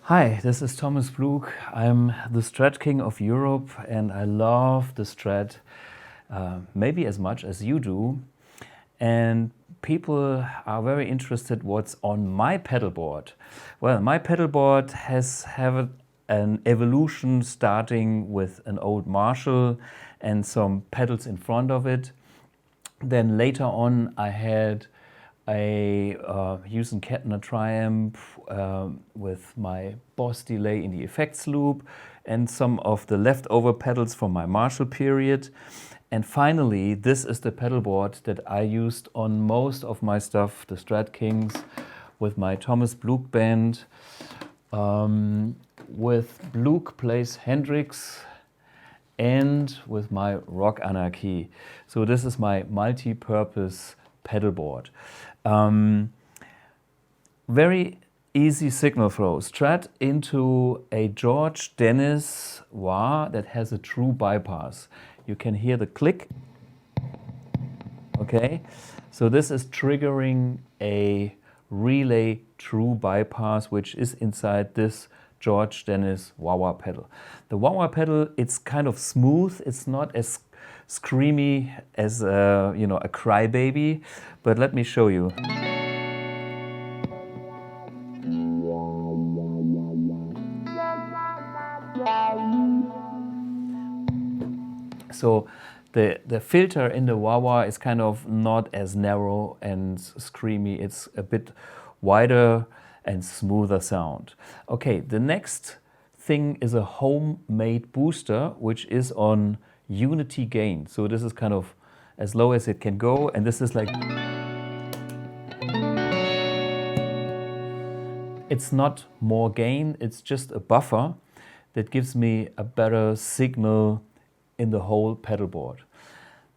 Hi, this is Thomas Blug. I'm the Strat King of Europe and I love the Strat maybe as much as you do. And people are very interested what's on my pedalboard. Well, my pedalboard has an evolution starting with an old Marshall and some pedals in front of it. Then later on I had a Hughes & Kettner Triumph with my Boss delay in the effects loop and some of the leftover pedals from my Marshall period. And finally, this is the pedalboard that I used on most of my stuff, the Strat Kings, with my Thomas Blug band, with Blug plays Hendrix, and with my Rock Anarchy. So this is my multi-purpose pedalboard. Very easy signal flow. Strat into a George Dennis wah that has a true bypass. You can hear the click. Okay, so this is triggering a relay true bypass, which is inside this George Dennis wah-wah pedal. The wah-wah pedal, it's kind of smooth. It's not as screamy as a crybaby, but let me show you. So the filter in the wah-wah is kind of not as narrow and screamy. It's a bit wider and smoother sound. Okay, the next thing is a homemade booster, which is on unity gain. So this is kind of as low as it can go, and this is like, it's not more gain, it's just a buffer that gives me a better signal in the whole pedalboard.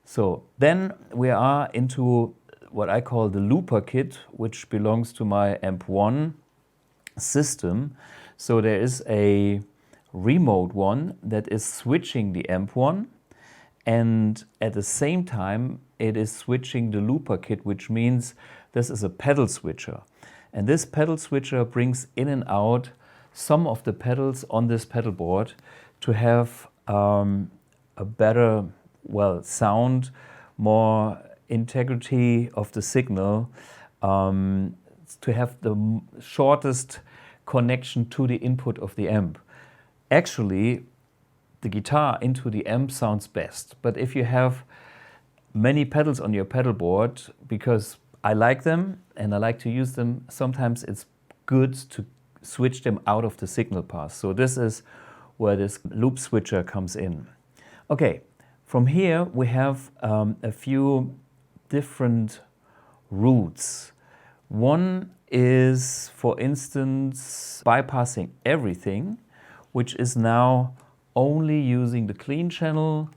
So then we are into what I call the looper kit, which belongs to my Amp1 system. So there is a remote one that is switching the Amp1, and at the same time it is switching the looper kit, which means this is a pedal switcher. And this pedal switcher brings in and out some of the pedals on this pedalboard to have a better, sound, more integrity of the signal, to have the shortest connection to the input of the amp. Actually, the guitar into the amp sounds best, but if you have many pedals on your pedalboard, because I like them and I like to use them, sometimes it's good to switch them out of the signal path. So this is where this loop switcher comes in. Okay, from here we have a few different routes. One is, for instance, bypassing everything, which is now only using the clean channel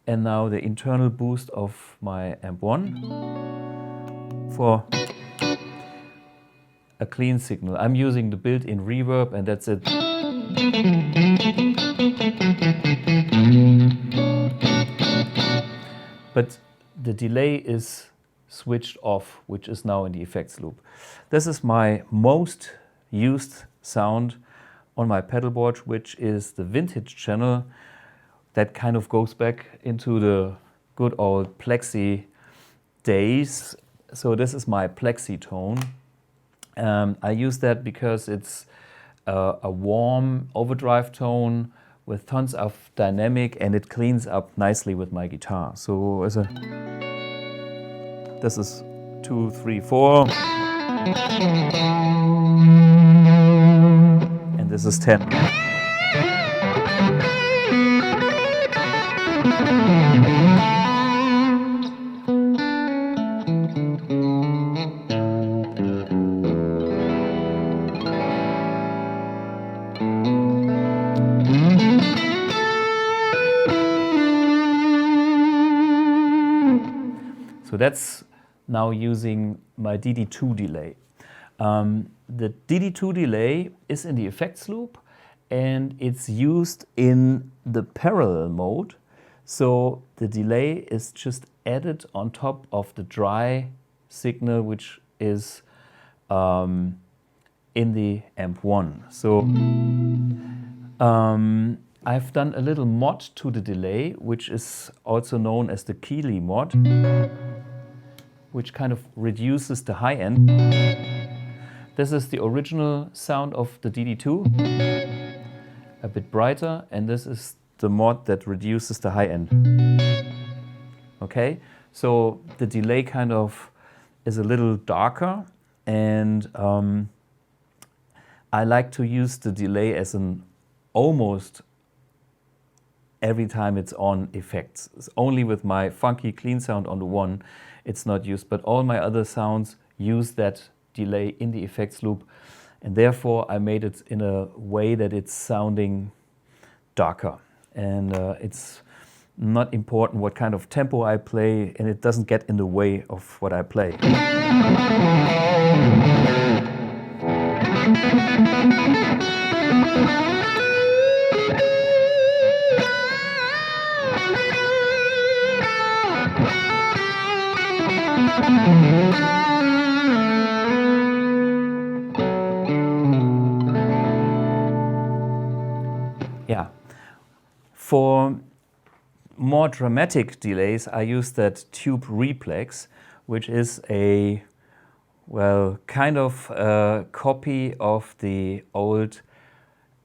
and now the internal boost of my Amp1 for a clean signal. I'm using the built-in reverb and that's it. But the delay is switched off, which is now in the effects loop. This is my most used sound on my pedalboard, which is the vintage channel that kind of goes back into the good old Plexi days. So this is my Plexi tone. I use that because it's a warm overdrive tone with tons of dynamic, and it cleans up nicely with my guitar. So this is 2, 3, 4, and this is 10. So that's now using my Dd2 delay. The Dd2 delay is in the effects loop and it's used in the parallel mode. So the delay is just added on top of the dry signal, which is in the amp 1. So I've done a little mod to the delay, which is also known as the Keeley mod, which kind of reduces the high end. This is the original sound of the Dd2, a bit brighter, and this is the mod that reduces the high end. Okay, so the delay kind of is a little darker, and I like to use the delay as an almost every time it's on effects. It's only with my funky clean sound on the 1 it's not used, but all my other sounds use that delay in the effects loop, and therefore I made it in a way that it's sounding darker, and it's not important what kind of tempo I play, and it doesn't get in the way of what I play. Yeah, for more dramatic delays, I use that tube replex, which is a, well, kind of a copy of the old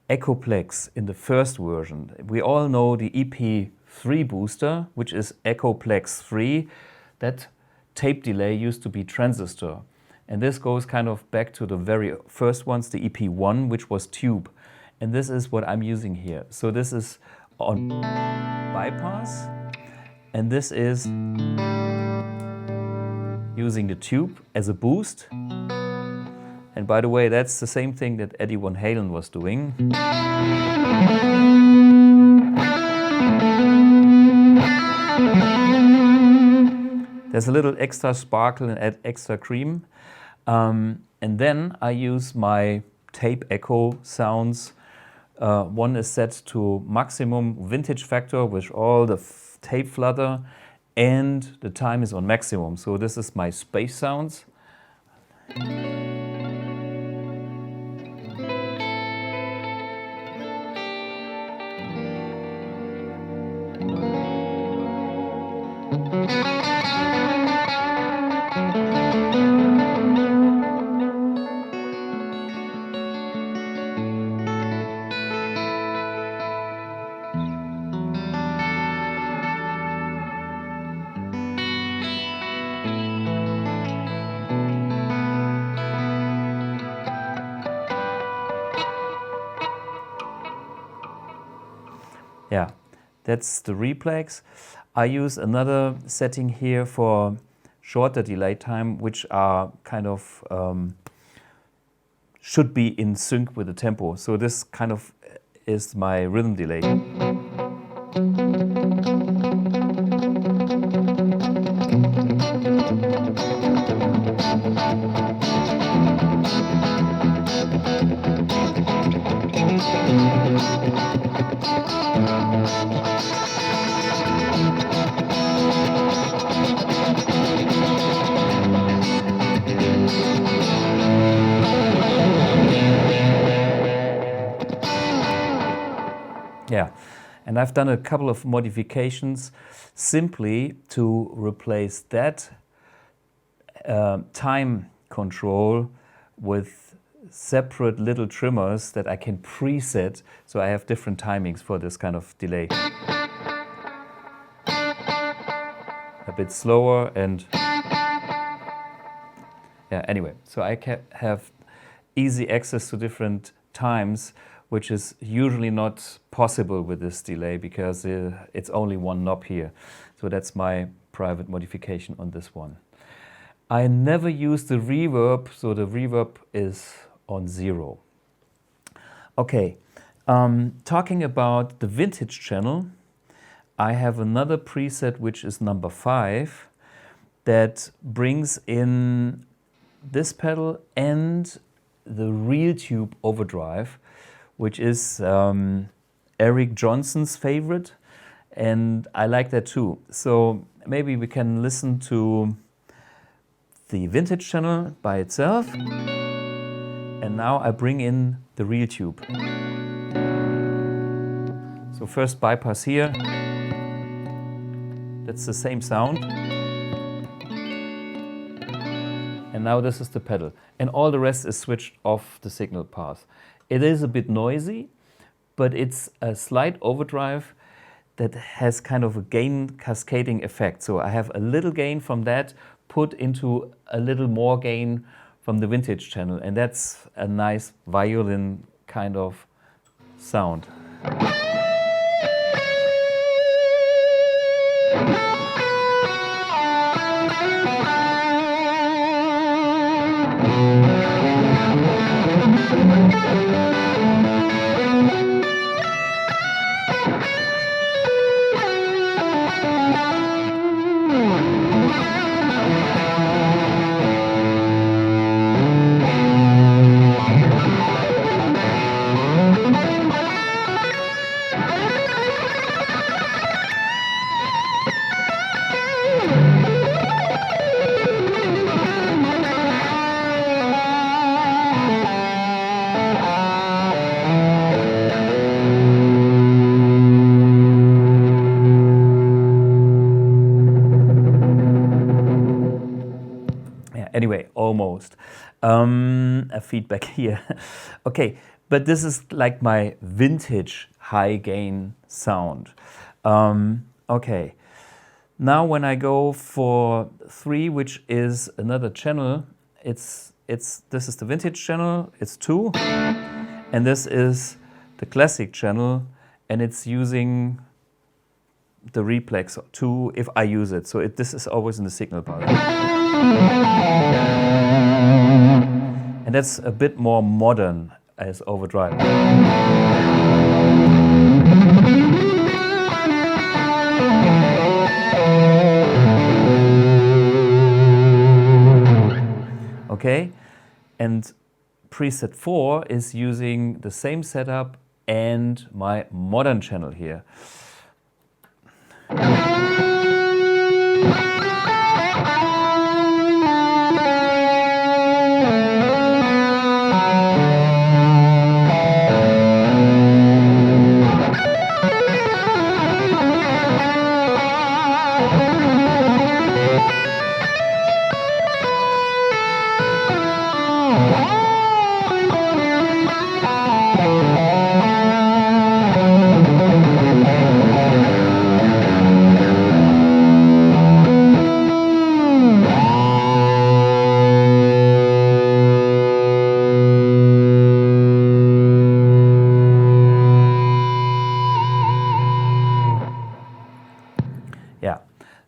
Echoplex in the first version. We all know the EP3 booster, which is Echoplex 3. That tape delay used to be transistor. And this goes kind of back to the very first ones, the EP1, which was tube. And this is what I'm using here. So this is on bypass, and this is using the tube as a boost. And by the way, that's the same thing that Eddie Van Halen was doing. There's a little extra sparkle and add extra cream. And then I use my tape echo sounds. One is set to maximum vintage factor with all the tape flutter, and the time is on maximum. So this is my space sounds. Yeah, that's the replex. I use another setting here for shorter delay time, which are kind of should be in sync with the tempo. So this kind of is my rhythm delay. Yeah, and I've done a couple of modifications simply to replace that time control with separate little trimmers that I can preset, so I have different timings for this kind of delay. A bit slower and yeah, anyway, so I can have easy access to different times, which is usually not possible with this delay because it's only one knob here. So that's my private modification on this one. I never use the reverb, so the reverb is on 0. Okay, talking about the vintage channel, I have another preset which is number 5 that brings in this pedal and the real tube overdrive, which is Eric Johnson's favorite, and I like that too. So maybe we can listen to the vintage channel by itself. And now I bring in the real tube. So first bypass here. That's the same sound. And now this is the pedal. And all the rest is switched off the signal path. It is a bit noisy, but it's a slight overdrive that has kind of a gain cascading effect. So I have a little gain from that put into a little more gain from the vintage channel. And that's a nice violin kind of sound. Anyway, almost. A feedback here. Okay, but this is like my vintage high gain sound. Okay, now when I go for 3, which is another channel, this is the vintage channel, it's 2, and this is the classic channel, and it's using the replex 2 if I use it. So this is always in the signal part. And that's a bit more modern as overdrive. Okay, and preset 4 is using the same setup and my modern channel here.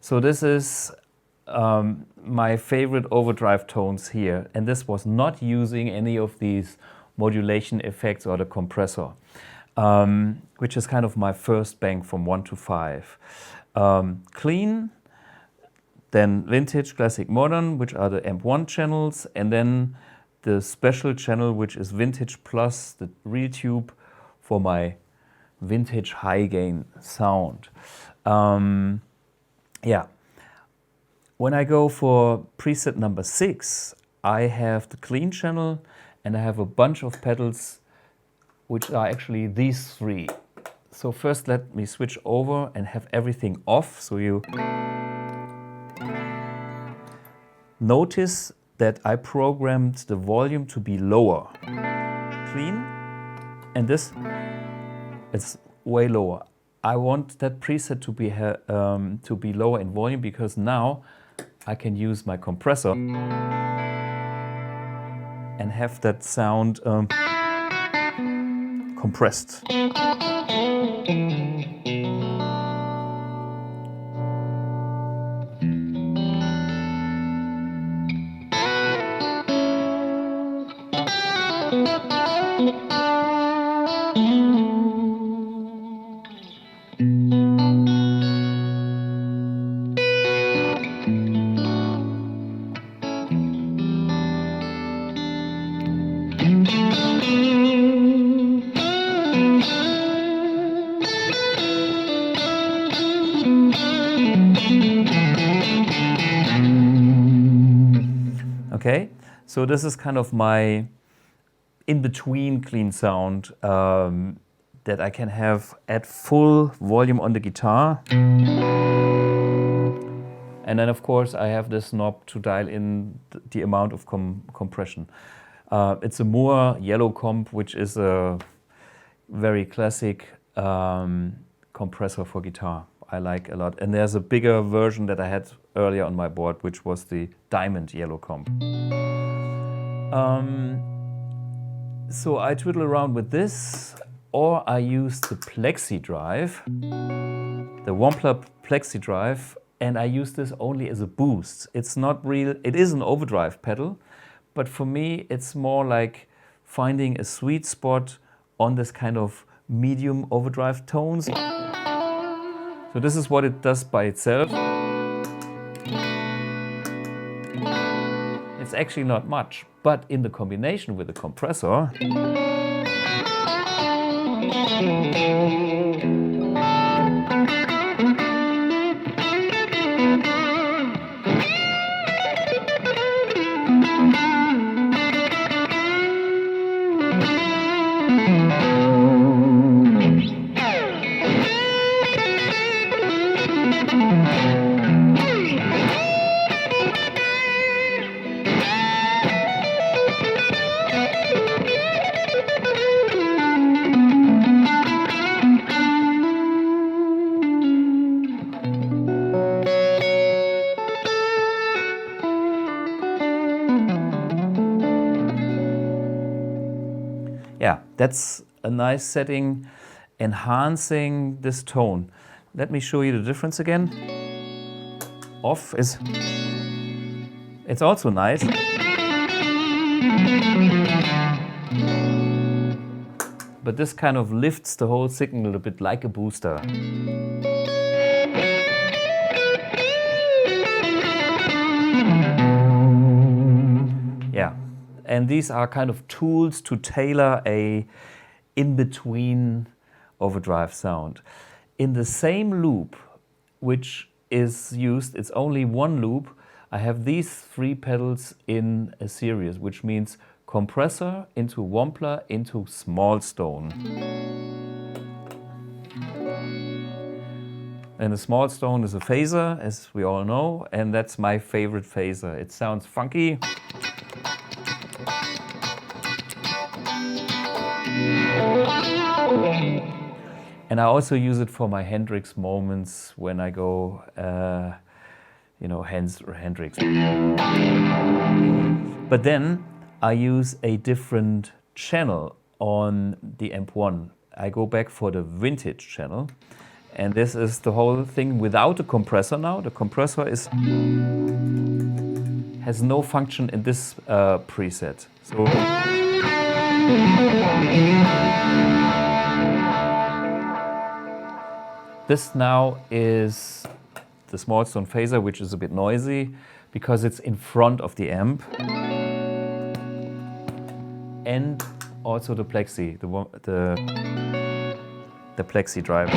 So this is my favorite overdrive tones here, and this was not using any of these modulation effects or the compressor, which is kind of my first bank from 1 to 5. Clean, then vintage, classic, modern, which are the amp1 channels, and then the special channel, which is vintage plus the real tube for my vintage high gain sound. Yeah, when I go for preset number 6, I have the clean channel and I have a bunch of pedals which are actually these 3. So first let me switch over and have everything off, so you notice that I programmed the volume to be lower. Clean, and this, it's way lower. I want that preset to be lower in volume because now I can use my compressor and have that sound compressed. Okay, so this is kind of my in-between clean sound that I can have at full volume on the guitar. And then of course I have this knob to dial in the amount of compression. It's a Moore yellow comp, which is a very classic compressor for guitar. I like a lot. And there's a bigger version that I had earlier on my board, which was the diamond yellow comp. So I twiddle around with this, or I use the Plexi Drive, the Wampler Plexi Drive, and I use this only as a boost. It's not real, it is an overdrive pedal, but for me it's more like finding a sweet spot on this kind of medium overdrive tones. So this is what it does by itself. It's actually not much, but in the combination with the compressor, yeah, that's a nice setting, enhancing this tone. Let me show you the difference again. Off is, it's also nice. But this kind of lifts the whole signal a bit like a booster. Yeah. And these are kind of tools to tailor a in-between overdrive sound. In the same loop, which is used, it's only one loop, I have these three pedals in a series, which means compressor into Wampler into small stone. And a small stone is a phaser, as we all know, and that's my favorite phaser. It sounds funky. And I also use it for my Hendrix moments when I go, you know, Hendrix. But then I use a different channel on the amp 1. I go back for the vintage channel. And this is the whole thing without a compressor now. The compressor has no function in this preset. So this now is the small stone phaser, which is a bit noisy because it's in front of the amp. And also the Plexi, the Plexi Drive.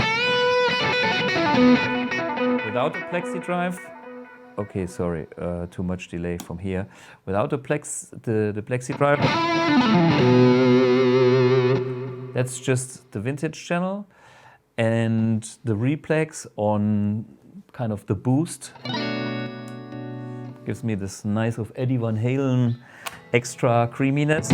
Without the Plexi Drive, okay, sorry, too much delay from here. Without the Plexi Drive, that's just the vintage channel. And the replex on kind of the boost gives me this nice of Eddie Van Halen extra creaminess.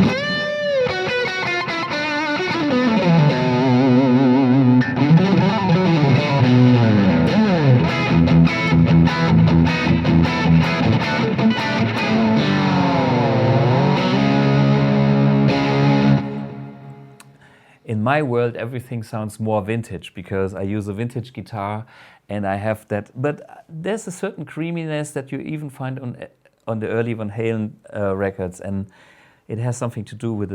In my world, everything sounds more vintage because I use a vintage guitar and I have that. But there's a certain creaminess that you even find on the early Van Halen records, and it has something to do with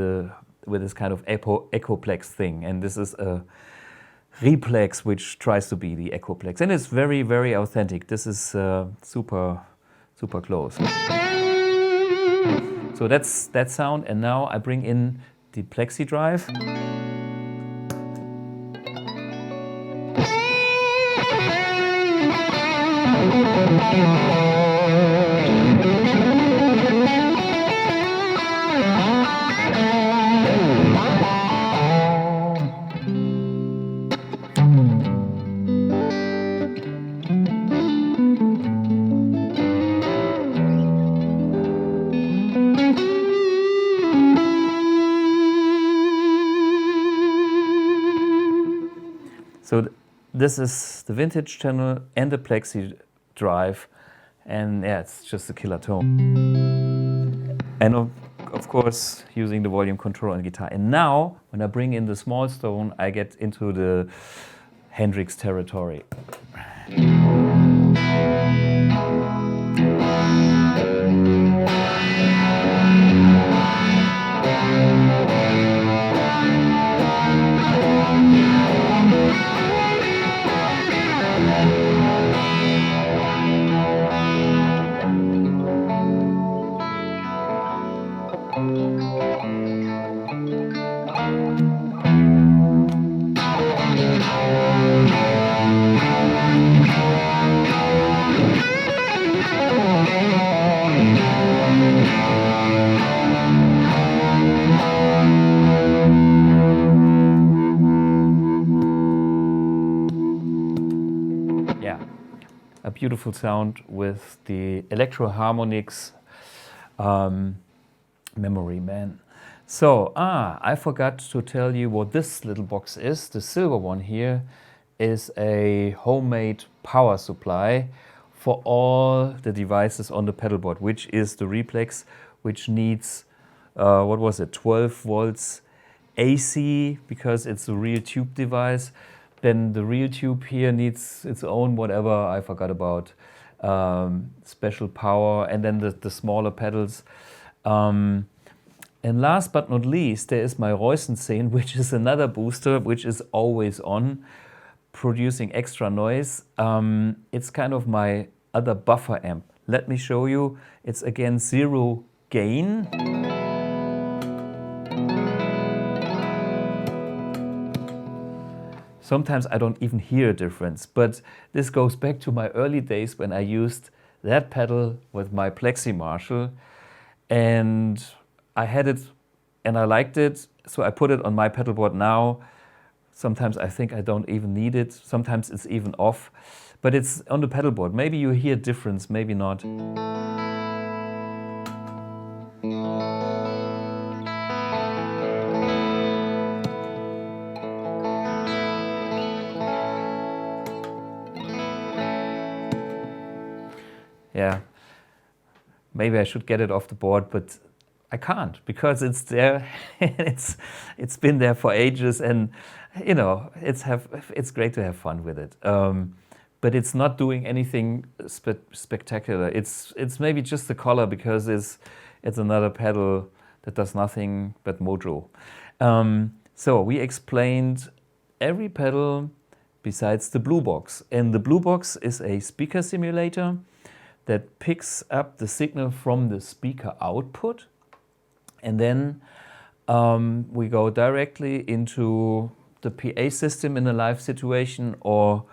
this kind of echoplex thing. And this is a replex which tries to be the echoplex, and it's very, very authentic. This is super, super close. So that's that sound, and now I bring in the Plexi Drive. So this is the vintage channel and the Plexi Drive, and yeah, it's just a killer tone. And of course, using the volume control on guitar. And now, when I bring in the small stone, I get into the Hendrix territory. A beautiful sound with the electro harmonics memory, man. So, I forgot to tell you what this little box is. The silver one here is a homemade power supply for all the devices on the pedalboard, which is the Replex, which needs, 12 volts AC, because it's a real tube device. Then the real tube here needs its own whatever, I forgot about, special power, and then the smaller pedals. And last but not least, there is my Reusenszene, which is another booster, which is always on, producing extra noise. It's kind of my other buffer amp. Let me show you. It's again 0 gain. Sometimes I don't even hear a difference, but this goes back to my early days when I used that pedal with my Plexi Marshall, and I had it and I liked it, so I put it on my pedalboard now. Sometimes I think I don't even need it, sometimes it's even off, but it's on the pedalboard. Maybe you hear a difference, maybe not. Yeah, maybe I should get it off the board, but I can't, because it's there. It's been there for ages, and you know, it's great to have fun with it. But it's not doing anything spectacular. It's maybe just the color, because it's another pedal that does nothing but mojo. So we explained every pedal besides the blue box, and the blue box is a speaker simulator that picks up the signal from the speaker output, and then we go directly into the PA system in a live situation, or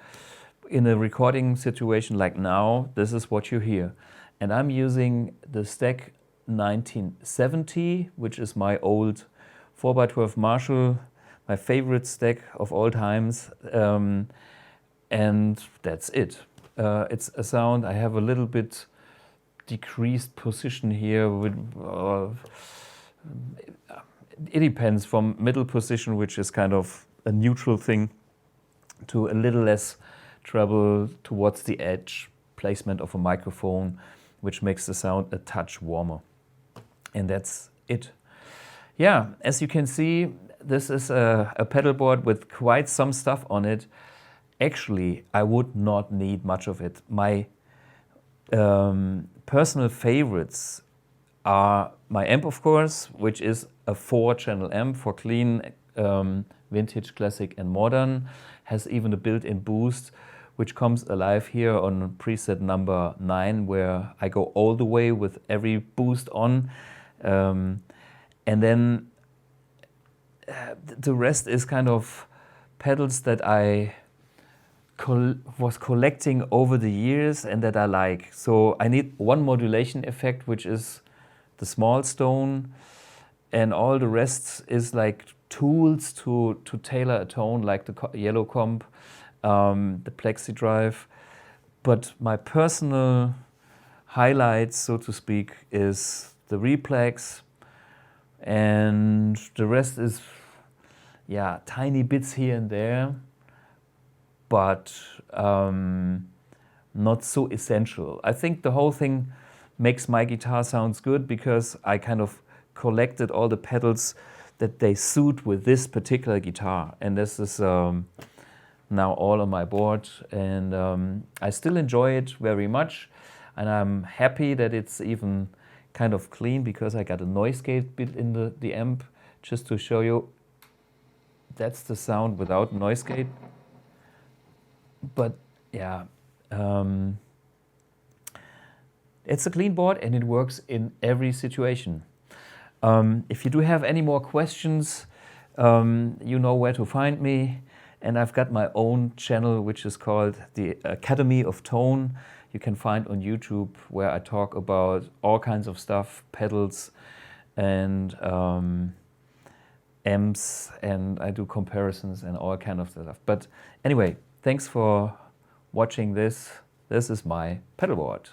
in a recording situation like now. This is what you hear. And I'm using the Stack 1970, which is my old 4x12 Marshall, my favorite stack of all times, and that's it. It's a sound. I have a little bit decreased position here. It depends from middle position, which is kind of a neutral thing, to a little less treble towards the edge, placement of a microphone, which makes the sound a touch warmer. And that's it. Yeah, as you can see, this is a pedalboard with quite some stuff on it. Actually, I would not need much of it. My personal favorites are my amp, of course, which is a 4-channel amp for clean, vintage, classic and modern. Has even a built-in boost, which comes alive here on preset number 9, where I go all the way with every boost on. And then the rest is kind of pedals that I was collecting over the years and that I like. So I need one modulation effect, which is the small stone, and all the rest is like tools to tailor a tone, like the yellow comp, the Plexi Drive. But my personal highlights, so to speak, is the Replex, and the rest is, yeah, tiny bits here and there. but not so essential. I think the whole thing makes my guitar sounds good because I kind of collected all the pedals that they suit with this particular guitar, and this is now all on my board, and I still enjoy it very much, and I'm happy that it's even kind of clean because I got a noise gate bit in the amp, just to show you. That's the sound without noise gate. But yeah, it's a clean board and it works in every situation. If you do have any more questions, you know where to find me. And I've got my own channel, which is called the Academy of Tone. You can find on YouTube, where I talk about all kinds of stuff, pedals and amps, and I do comparisons and all kind of stuff. But anyway, thanks for watching this. This is my pedal board.